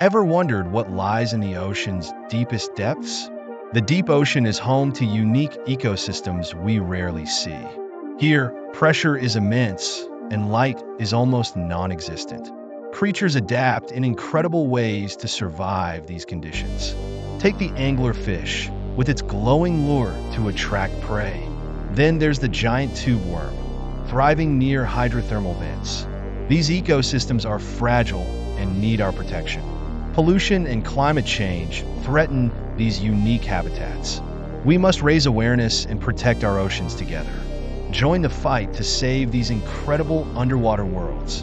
Ever wondered what lies in the ocean's deepest depths? The deep ocean is home to unique ecosystems we rarely see. Here, pressure is immense and light is almost non-existent. Creatures adapt in incredible ways to survive these conditions. Take the anglerfish, with its glowing lure to attract prey. Then there's the giant tube worm, thriving near hydrothermal vents. These ecosystems are fragile and need our protection. Pollution and climate change threaten these unique habitats. We must raise awareness and protect our oceans together. Join the fight to save these incredible underwater worlds.